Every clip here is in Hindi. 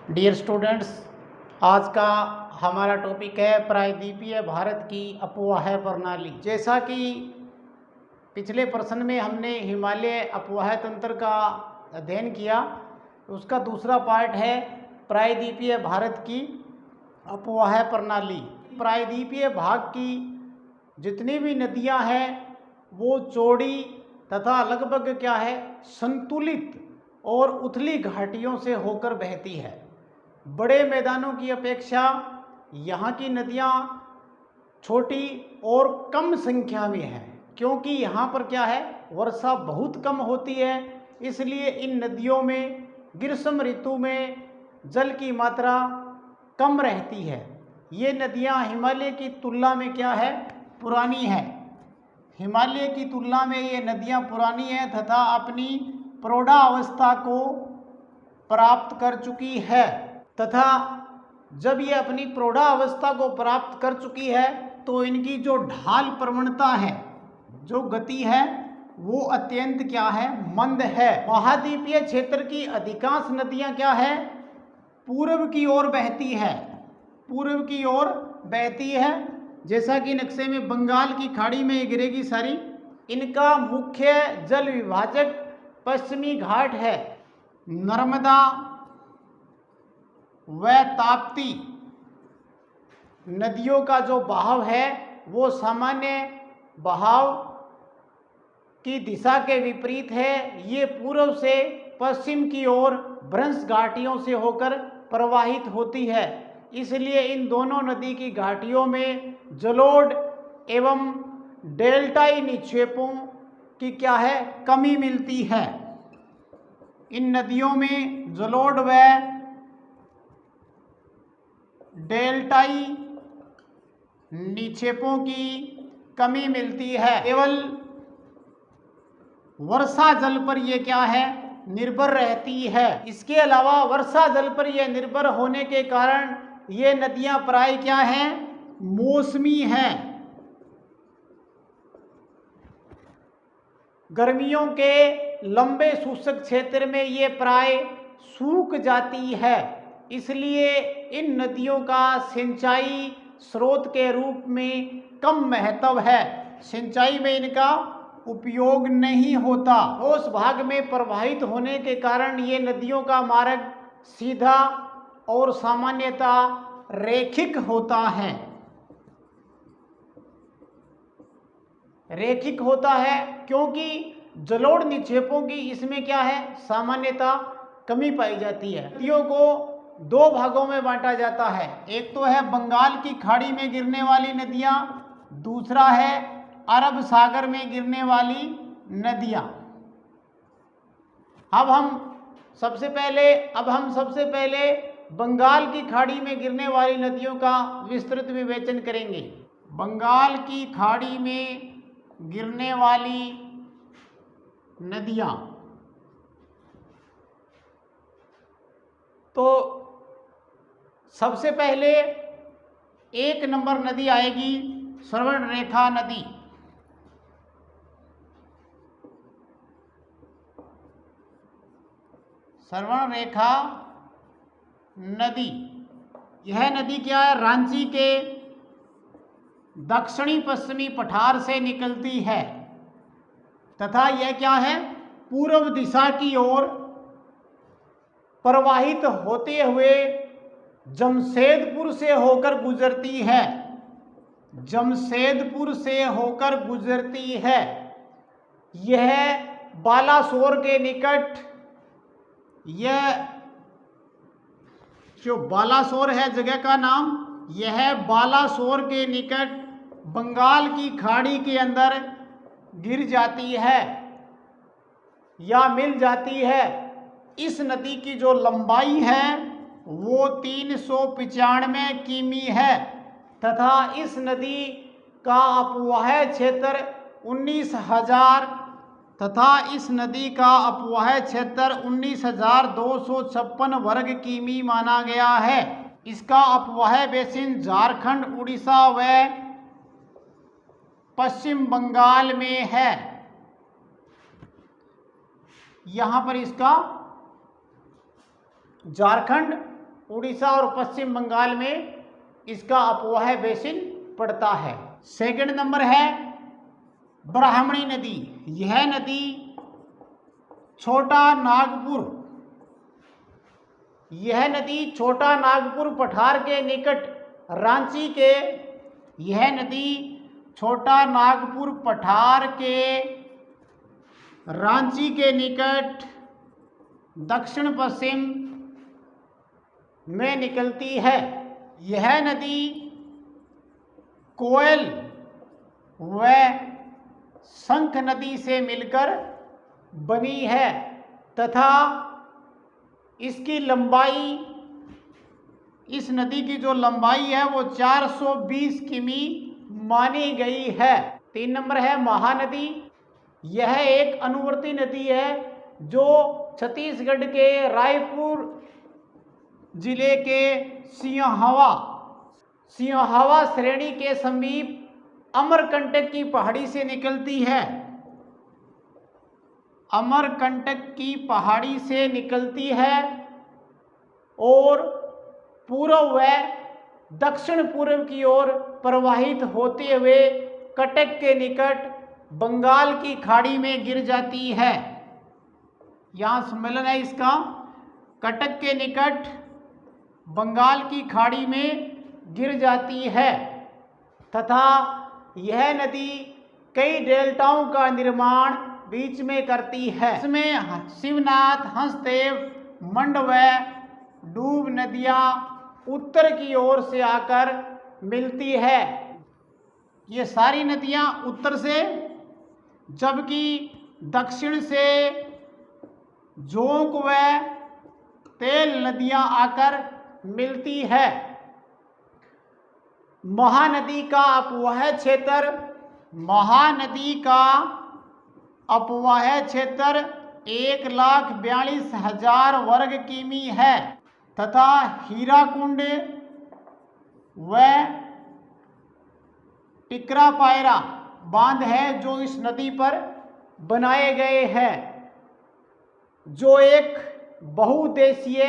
डियर स्टूडेंट्स, आज का हमारा टॉपिक है प्रायद्वीपीय भारत की अपवाह प्रणाली। जैसा कि पिछले प्रश्न में हमने हिमालय अपवाह तंत्र का अध्ययन किया, उसका दूसरा पार्ट है प्रायद्वीपीय भारत की अपवाह प्रणाली। प्रायद्वीपीय भाग की जितनी भी नदियां हैं वो चौड़ी तथा लगभग संतुलित और उथली घाटियों से होकर बहती है। बड़े मैदानों की अपेक्षा यहाँ की नदियाँ छोटी और कम संख्या में है, क्योंकि यहाँ पर वर्षा बहुत कम होती है। इसलिए इन नदियों में ग्रीष्म ऋतु में जल की मात्रा कम रहती है। ये नदियाँ हिमालय की तुलना में पुरानी है। हिमालय की तुलना में ये नदियाँ पुरानी हैं तथा अपनी प्रौढ़ावस्था को प्राप्त कर चुकी है, तथा जब ये अपनी प्रौढ़ावस्था को प्राप्त कर चुकी है तो इनकी जो ढाल प्रवणता है, जो गति है, वो अत्यंत मंद है। महाद्वीपीय क्षेत्र की अधिकांश नदियां पूर्व की ओर बहती है, पूर्व की ओर बहती है। जैसा कि नक्शे में बंगाल की खाड़ी में ये गिरेगी सारी। इनका मुख्य जल विभाजक पश्चिमी घाट है। नर्मदा व ताप्ती नदियों का जो बहाव है वो सामान्य बहाव की दिशा के विपरीत है। ये पूर्व से पश्चिम की ओर भ्रंश घाटियों से होकर प्रवाहित होती है। इसलिए इन दोनों नदी की घाटियों में जलोढ़ एवं डेल्टाई निक्षेपों की कमी मिलती है। इन नदियों में जलोढ़ व डेल्टाई निक्षेपों की कमी मिलती है। केवल वर्षा जल पर ये निर्भर रहती है। इसके अलावा वर्षा जल पर यह निर्भर होने के कारण ये नदियां प्राय मौसमी हैं। गर्मियों के लंबे शुष्क क्षेत्र में ये प्राय सूख जाती है। इसलिए इन नदियों का सिंचाई स्रोत के रूप में कम महत्व है। सिंचाई में इनका उपयोग नहीं होता। ठोस भाग में प्रवाहित होने के कारण ये नदियों का मार्ग सीधा और सामान्यतः रैखिक होता है। रैखिक होता है क्योंकि जलोढ़ निक्षेपों की इसमें सामान्यतः कमी पाई जाती है। नदियों को दो भागों में बांटा जाता है। एक तो है बंगाल की खाड़ी में गिरने वाली नदियां, दूसरा है अरब सागर में गिरने वाली नदियां। अब हम सबसे पहले बंगाल की खाड़ी में गिरने वाली नदियों का विस्तृत विवेचन करेंगे। बंगाल की खाड़ी में गिरने वाली नदियां, तो सबसे पहले एक नंबर नदी आएगी स्वर्णरेखा नदी। स्वर्णरेखा नदी, यह नदी रांची के दक्षिणी पश्चिमी पठार से निकलती है तथा यह पूर्व दिशा की ओर प्रवाहित होते हुए जमशेदपुर से होकर गुजरती है। जमशेदपुर से होकर गुजरती है। यह बालासोर के निकट, यह जो बालासोर है जगह का नाम, यह बालासोर के निकट बंगाल की खाड़ी के अंदर गिर जाती है या मिल जाती है। इस नदी की जो लंबाई है वो 395 किमी है तथा इस नदी का अपवाह क्षेत्र 19,256 वर्ग किमी माना गया है। इसका अपवाह बेसिन झारखंड, उड़ीसा व पश्चिम बंगाल में है। यहाँ पर इसका झारखंड उड़ीसा और पश्चिम बंगाल में इसका अफवाह बेसिन पड़ता है। सेकंड नंबर है ब्राह्मणी नदी। यह नदी छोटा नागपुर पठार के निकट रांची के यह नदी छोटा नागपुर पठार के रांची के निकट दक्षिण पश्चिम में निकलती है। यह नदी कोयल व शंख नदी से मिलकर बनी है तथा इसकी लंबाई, इस नदी की जो लंबाई है वो 420 किमी मानी गई है। 3 नंबर है महानदी। यह एक अनुवर्ती नदी है जो छत्तीसगढ़ के रायपुर जिले के सिंहवा श्रेणी के समीप अमरकंटक की पहाड़ी से निकलती है। अमरकंटक की पहाड़ी से निकलती है और पूर्व व दक्षिण पूर्व की ओर प्रवाहित होते हुए कटक के निकट बंगाल की खाड़ी में गिर जाती है। यहाँ सम्मेलन है इसका। कटक के निकट बंगाल की खाड़ी में गिर जाती है तथा यह नदी कई डेल्टाओं का निर्माण बीच में करती है। इसमें शिवनाथ, हंसदेव, मंड व डूब नदियाँ उत्तर की ओर से आकर मिलती है। ये सारी नदियाँ उत्तर से, जबकि दक्षिण से जोंक व तेल नदियाँ आकर मिलती है। महानदी का अपवाह क्षेत्र 1,42,000 वर्ग किमी है तथा हीराकुंड व टिकरापायरा बांध है जो इस नदी पर बनाए गए हैं, जो एक बहुउद्देशीय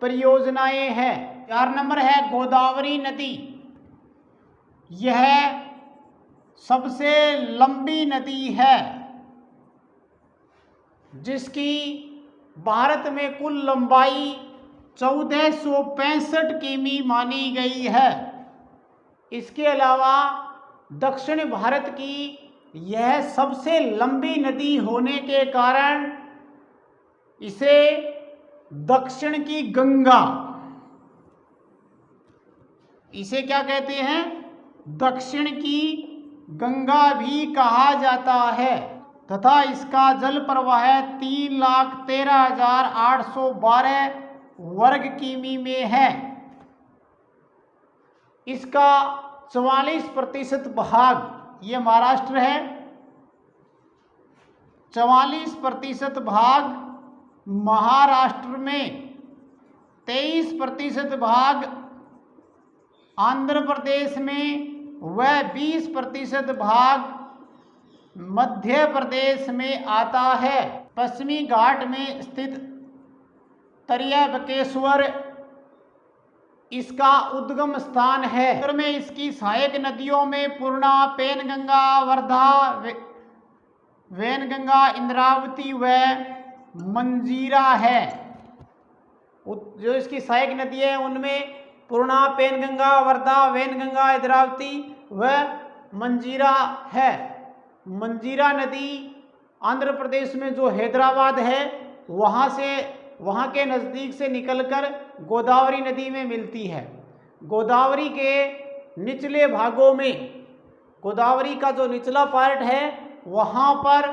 परियोजनाएं हैं। 4 नंबर है गोदावरी नदी। यह सबसे लंबी नदी है जिसकी भारत में कुल लंबाई 1465 किमी मानी गई है। इसके अलावा दक्षिण भारत की यह सबसे लंबी नदी होने के कारण इसे दक्षिण की गंगा, इसे क्या कहते हैं, दक्षिण की गंगा भी कहा जाता है तथा इसका जल प्रवाह 3,13,812 वर्ग किमी में है। इसका 44% भाग ये महाराष्ट्र है, 44% भाग महाराष्ट्र में, 23% भाग आंध्र प्रदेश में व 20% भाग मध्य प्रदेश में आता है। पश्चिमी घाट में स्थित त्र्यंबकेश्वर इसका उद्गम स्थान है। उत्तर में इसकी सहायक नदियों में पूर्णा, पेनगंगा, वर्धा, वैनगंगा, इंद्रावती व मंजीरा है। जो इसकी सहायक नदी है उनमें पूर्णा, पेनगंगा, वर्धा, वैनगंगा, इंद्रावती व मंजीरा है। मंजीरा नदी आंध्र प्रदेश में जो हैदराबाद है वहाँ के नज़दीक से निकलकर गोदावरी नदी में मिलती है। गोदावरी के निचले भागों में, गोदावरी का जो निचला पार्ट है वहाँ पर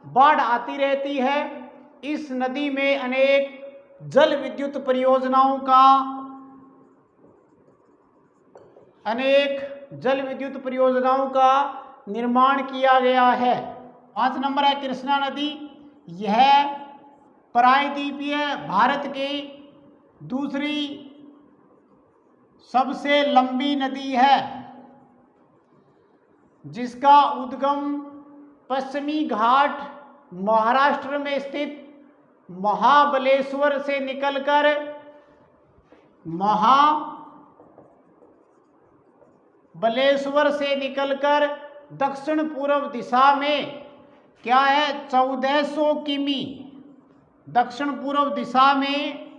बाढ़ आती रहती है। इस नदी में अनेक जल विद्युत परियोजनाओं का निर्माण किया गया है। 5 नंबर है कृष्णा नदी। यह प्रायद्वीपीय भारत की दूसरी सबसे लंबी नदी है जिसका उद्गम पश्चिमी घाट महाराष्ट्र में स्थित महाबलेश्वर से निकलकर महाबलेश्वर से निकलकर दक्षिण पूर्व दिशा में क्या है 1400 किमी, दक्षिण पूर्व दिशा में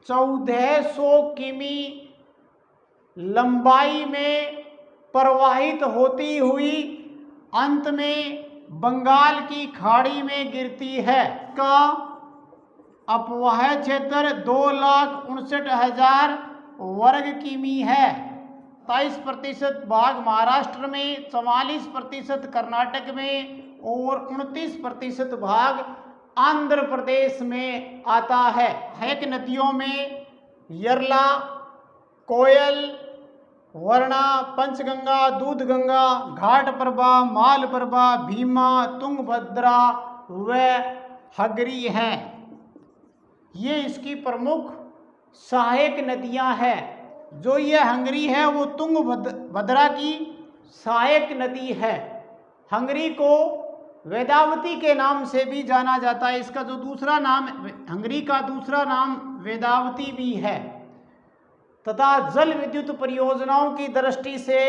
1400 किमी लंबाई में प्रवाहित होती हुई अंत में बंगाल की खाड़ी में गिरती है। का अपवाह क्षेत्र 2,59,000 वर्ग किमी है। 27% भाग महाराष्ट्र में, 44% कर्नाटक में और 29% भाग आंध्र प्रदेश में आता है। सहायक नदियों में यरला, कोयल, वर्णा, पंचगंगा, दूधगंगा, घाटप्रभा, मालप्रभा, भीमा, तुंगभद्रा व हगरी हैं। ये इसकी प्रमुख सहायक नदियां हैं। जो ये हंगरी है वो तुंगभद्रा की सहायक नदी है। हंगरी को वेदावती के नाम से भी जाना जाता है। इसका जो दूसरा नाम, हंगरी का दूसरा नाम वेदावती भी है। तथा जल विद्युत परियोजनाओं की दृष्टि से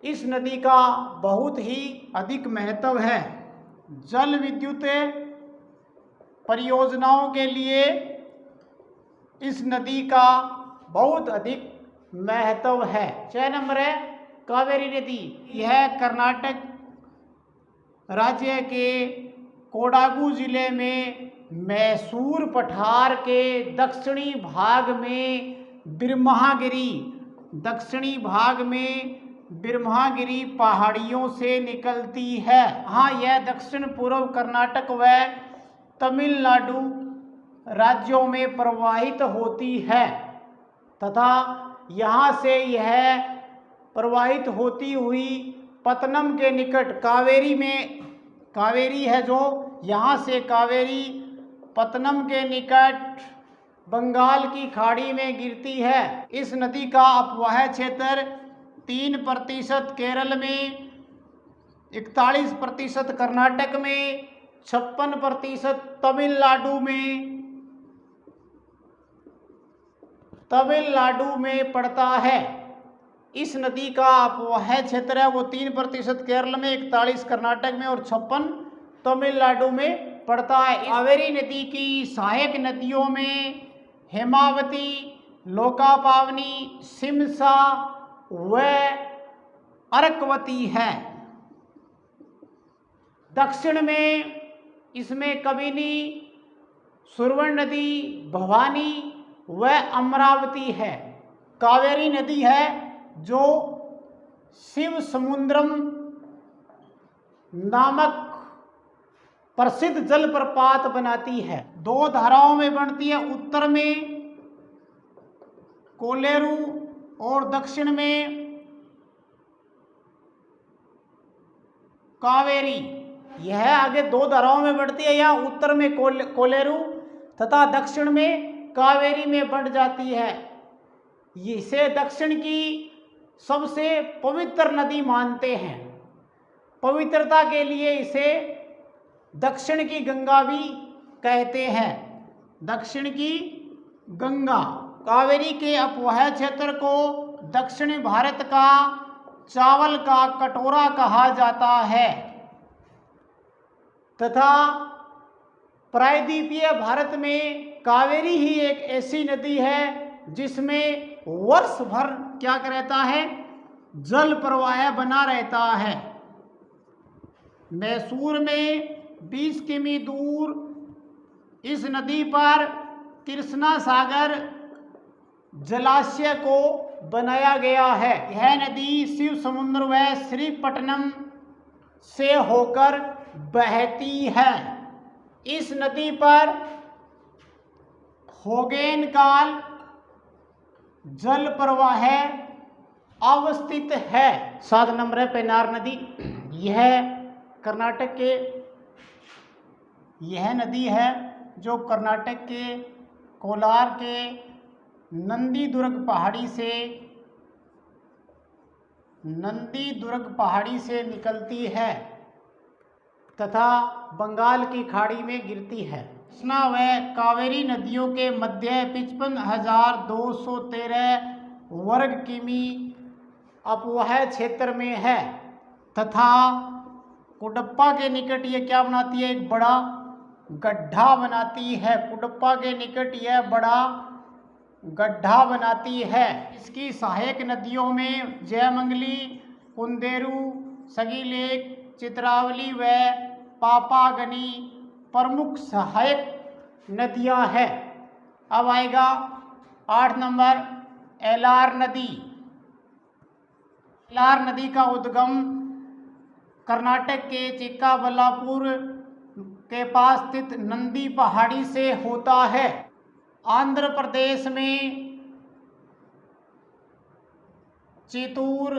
इस नदी का बहुत ही अधिक महत्व है। जल विद्युत परियोजनाओं के लिए इस नदी का बहुत अधिक महत्व है। 6 नंबर है कावेरी नदी। यह कर्नाटक राज्य के कोडागु जिले में मैसूर पठार के दक्षिणी भाग में बिरम्हागिरी पहाड़ियों से निकलती है। हाँ, यह दक्षिण पूर्व कर्नाटक व तमिलनाडु राज्यों में प्रवाहित होती है तथा यहाँ से यह प्रवाहित होती हुई पत्तनम के निकट कावेरी है जो यहाँ से कावेरी पत्तनम के निकट बंगाल की खाड़ी में गिरती है। इस नदी का अपवाह क्षेत्र 3% केरल में, 41% कर्नाटक में, 56% तमिलनाडु में पड़ता है। इस नदी का अपवाह क्षेत्र है वो 3% केरल में, 41 कर्नाटक में और 56 तमिलनाडु में पड़ता है। कावेरी नदी की सहायक नदियों में हेमावती, लोकापावनी, सिमसा व अर्कवती है। दक्षिण में इसमें कबिनी, सुरवण नदी, भवानी व अमरावती है। कावेरी नदी है जो शिव समुद्रम नामक प्रसिद्ध जलप्रपात बनाती है। 2 धाराओं में बनती है, उत्तर में कोलेरू और दक्षिण में कावेरी। यह आगे 2 धाराओं में बढ़ती है, या उत्तर में कोलेरू तथा दक्षिण में कावेरी में बढ़ जाती है। इसे दक्षिण की सबसे पवित्र नदी मानते हैं। पवित्रता के लिए इसे दक्षिण की गंगा भी कहते हैं। दक्षिण की गंगा। कावेरी के अपवाह क्षेत्र को दक्षिणी भारत का चावल का कटोरा कहा जाता है तथा प्रायद्वीपीय भारत में कावेरी ही एक ऐसी नदी है जिसमें वर्ष भर क्या रहता है, जल प्रवाह बना रहता है। मैसूर में 20 किमी दूर इस नदी पर कृष्णा सागर जलाशय को बनाया गया है। यह नदी शिव समुद्र व श्रीपट्टनम से होकर बहती है। इस नदी पर होगेन काल जल प्रवाह अवस्थित है। 7 नंबर है पेन्नार नदी। यह कर्नाटक के यह नदी है जो कर्नाटक के कोलार के नंदीदुर्ग पहाड़ी से निकलती है। तथा बंगाल की खाड़ी में गिरती है। कृष्णा व कावेरी नदियों के मध्य 55,213 वर्ग किमी अपवाह क्षेत्र में है तथा कुडप्पा के निकट ये क्या बनाती है, एक बड़ा गड्ढा बनाती है। कुडप्पा के निकट यह बड़ा गड्ढा बनाती है। इसकी सहायक नदियों में जयमंगली, कुंदेरू, सगीलेक, चित्रावली व पापागनी प्रमुख सहायक नदियां हैं। अब आएगा 8 नंबर एलार नदी। एलार नदी का उद्गम कर्नाटक के चिक्काबल्लापुर के पास स्थित नंदी पहाड़ी से होता है। आंध्र प्रदेश में चित्तूर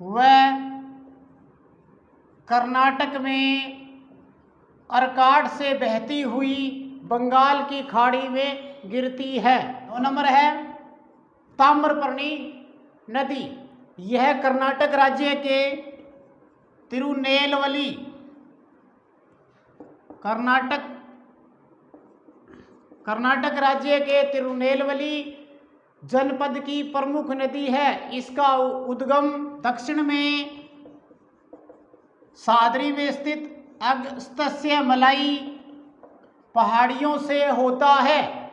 व कर्नाटक में अर्काट से बहती हुई बंगाल की खाड़ी में गिरती है। 9 नंबर है ताम्रपर्णी नदी। यह कर्नाटक राज्य के तिरुनेलवेली कर्नाटक राज्य के तिरुनेलवेली जनपद की प्रमुख नदी है। इसका उद्गम दक्षिण में सादरी में स्थित अगस्त्य मलाई पहाड़ियों से होता है।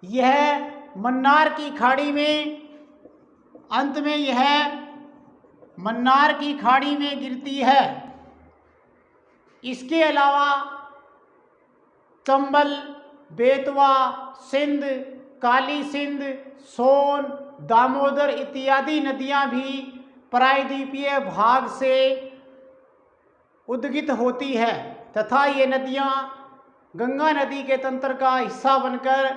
यह मन्नार की खाड़ी में अंत में यह मन्नार की खाड़ी में गिरती है। इसके अलावा चंबल, बेतवा, सिंध, काली सिंध, सोन, दामोदर इत्यादि नदियां भी प्रायद्वीपीय भाग से उद्गित होती है तथा ये नदियां गंगा नदी के तंत्र का हिस्सा बनकर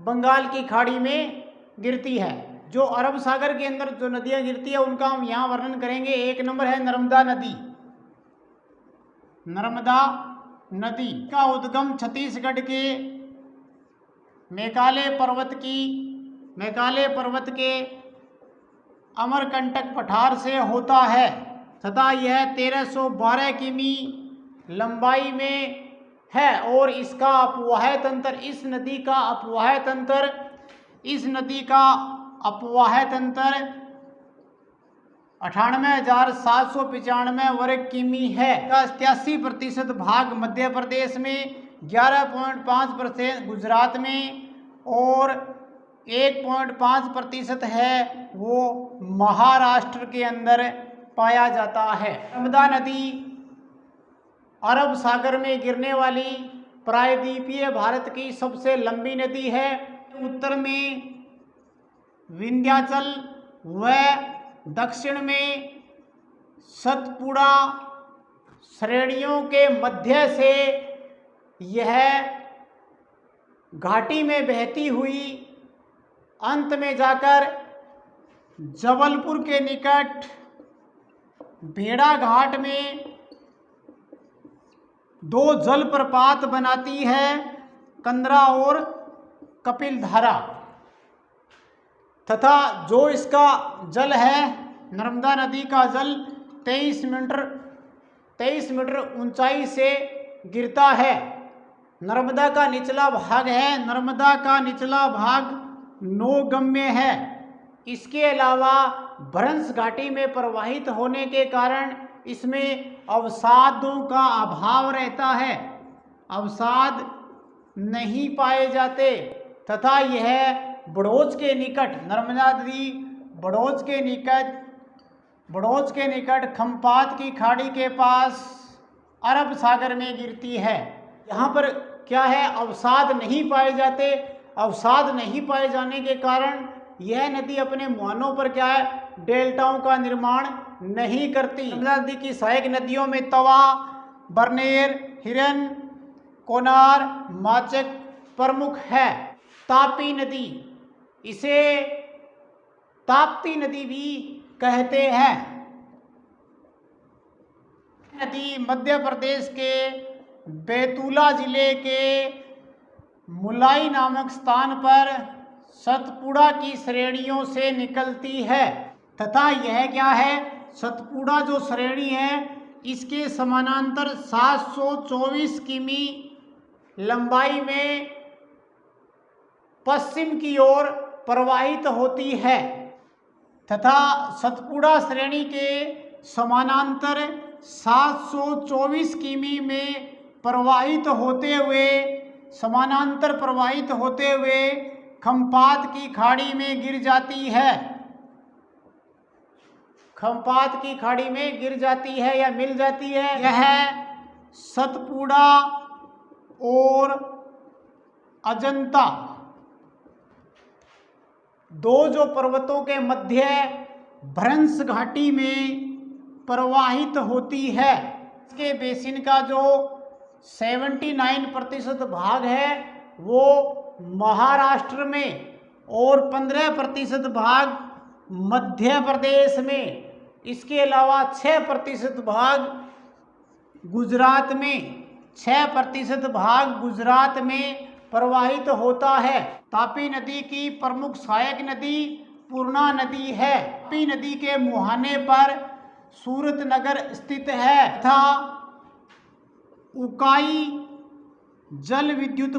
बंगाल की खाड़ी में गिरती है। जो अरब सागर के अंदर जो नदियां गिरती है उनका हम यहाँ वर्णन करेंगे। 1 नंबर है नर्मदा नदी। नर्मदा नदी का उद्गम छत्तीसगढ़ के मेघालय पर्वत के अमरकंटक पठार से होता है तथा यह 1312 किमी लंबाई में है और इसका अपवाह तंत्र इस नदी का अपवाह तंत्र 98,795 वर्ग किमी है। का 87% भाग मध्य प्रदेश में, 11.5% गुजरात में और 1.5% है वो महाराष्ट्र के अंदर पाया जाता है। नर्मदा नदी अरब सागर में गिरने वाली प्रायद्वीपीय भारत की सबसे लंबी नदी है। उत्तर में विंध्याचल व दक्षिण में सतपुड़ा श्रेणियों के मध्य से यह घाटी में बहती हुई अंत में जाकर जबलपुर के निकट भेड़ा घाट में 2 जलप्रपात बनाती है, कंदरा और कपिलधारा तथा जो इसका जल है नर्मदा नदी का जल 23 मीटर ऊंचाई से गिरता है। नर्मदा का निचला भाग नौगम्य है। इसके अलावा भ्रंश घाटी में प्रवाहित होने के कारण इसमें अवसादों का अभाव रहता है, अवसाद नहीं पाए जाते तथा यह बड़ौज के निकट नर्मदा नदी बड़ौज के निकट खम्पात की खाड़ी के पास अरब सागर में गिरती है। यहाँ पर क्या है, अवसाद नहीं पाए जाते। अवसाद नहीं पाए जाने के कारण यह नदी अपने मुहानों पर क्या है, डेल्टाओं का निर्माण नहीं करती। नर्मदा नदी की सहायक नदियों में तवा, बरनेर, हिरन, कोनार, माचक प्रमुख है। तापी नदी, इसे ताप्ती नदी भी कहते हैं। नदी मध्य प्रदेश के बैतूला जिले के मुलाई नामक स्थान पर सतपुड़ा की श्रेणियों से निकलती है तथा यह क्या है, सतपुड़ा जो श्रेणी है इसके समानांतर 724 किमी लंबाई में पश्चिम की ओर प्रवाहित होती है तथा सतपुड़ा श्रेणी के समानांतर 724 किमी में प्रवाहित होते हुए खंपात की खाड़ी में गिर जाती है। खंपात की खाड़ी में गिर जाती है या मिल जाती है। यह सतपुड़ा और अजंता दो जो पर्वतों के मध्य भ्रंश घाटी में प्रवाहित होती है। इसके बेसिन का जो 79% भाग है वो महाराष्ट्र में और 15% भाग मध्य प्रदेश में, इसके अलावा 6% भाग गुजरात में, 6% भाग गुजरात में प्रवाहित होता है। तापी नदी की प्रमुख सहायक नदी पूर्णा नदी है। तापी नदी के मुहाने पर सूरतनगर स्थित है तथा उकाई जल विद्युत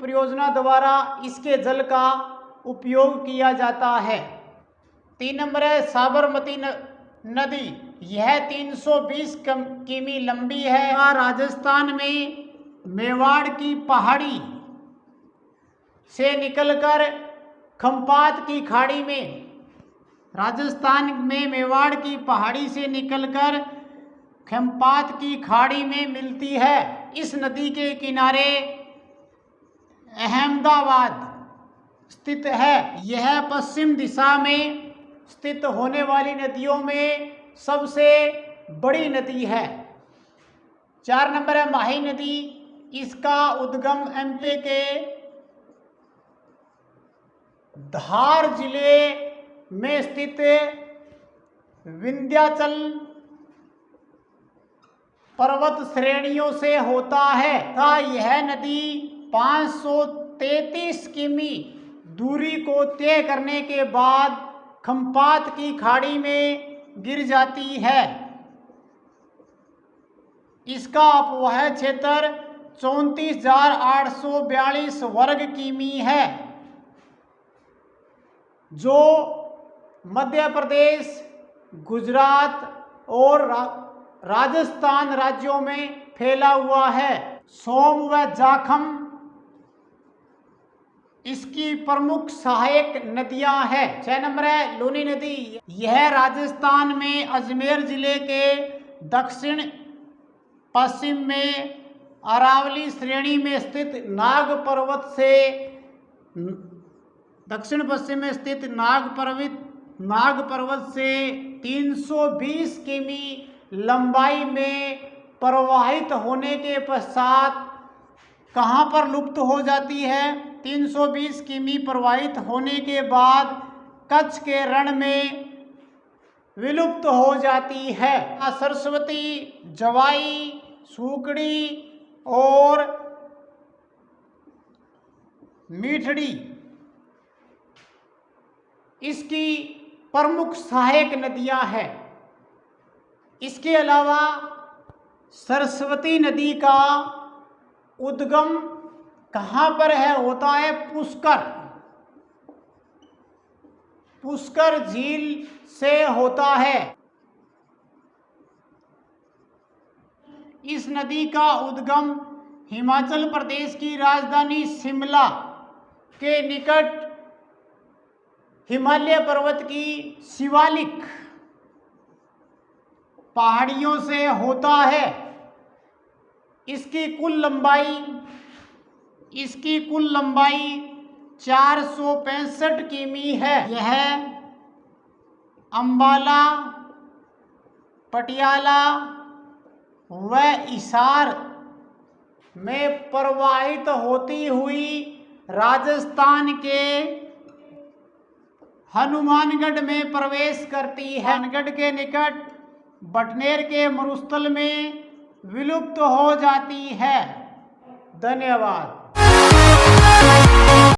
परियोजना द्वारा इसके जल का उपयोग किया जाता है। 3 नंबर है साबरमती नदी। यह 320 किमी लंबी है। राजस्थान में मेवाड़ की पहाड़ी से निकलकर खंपात की खाड़ी में, राजस्थान में मेवाड़ की पहाड़ी से निकलकर खंपात की खाड़ी में मिलती है। इस नदी के किनारे अहमदाबाद स्थित है। यह पश्चिम दिशा में स्थित होने वाली नदियों में सबसे बड़ी नदी है। 4 नंबर है माही नदी। इसका उद्गम एमपी के धार जिले में स्थित विंध्याचल पर्वत श्रेणियों से होता है तथा यह नदी 533 किमी दूरी को तय करने के बाद खंपात की खाड़ी में गिर जाती है। इसका अपवह क्षेत्र 34,842 वर्ग किमी है जो मध्य प्रदेश, गुजरात और राजस्थान राज्यों में फैला हुआ है। सोम व जाखम इसकी प्रमुख सहायक नदियां हैं। 6 नंबर है लूनी नदी। यह राजस्थान में अजमेर जिले के दक्षिण पश्चिम में अरावली श्रेणी में स्थित नाग पर्वत से दक्षिण पश्चिम में स्थित नाग पर्वत से 320 किमी लंबाई में प्रवाहित होने के पश्चात कहाँ पर लुप्त हो जाती है। 320 किमी प्रवाहित होने के बाद कच्छ के रण में विलुप्त हो जाती है। सरस्वती, जवाई, सूकड़ी और मीठड़ी इसकी प्रमुख सहायक नदियां हैं। इसके अलावा सरस्वती नदी का उद्गम कहाँ पर होता है पुष्कर झील से होता है। इस नदी का उद्गम हिमाचल प्रदेश की राजधानी शिमला के निकट हिमालय पर्वत की शिवालिक पहाड़ियों से होता है। इसकी कुल लंबाई 465 किमी है। यह अंबाला, पटियाला व हिसार में प्रवाहित होती हुई राजस्थान के हनुमानगढ़ में प्रवेश करती है। हनुमानगढ़ के निकट बटनेर के मरुस्थल में विलुप्त हो जाती है। धन्यवाद।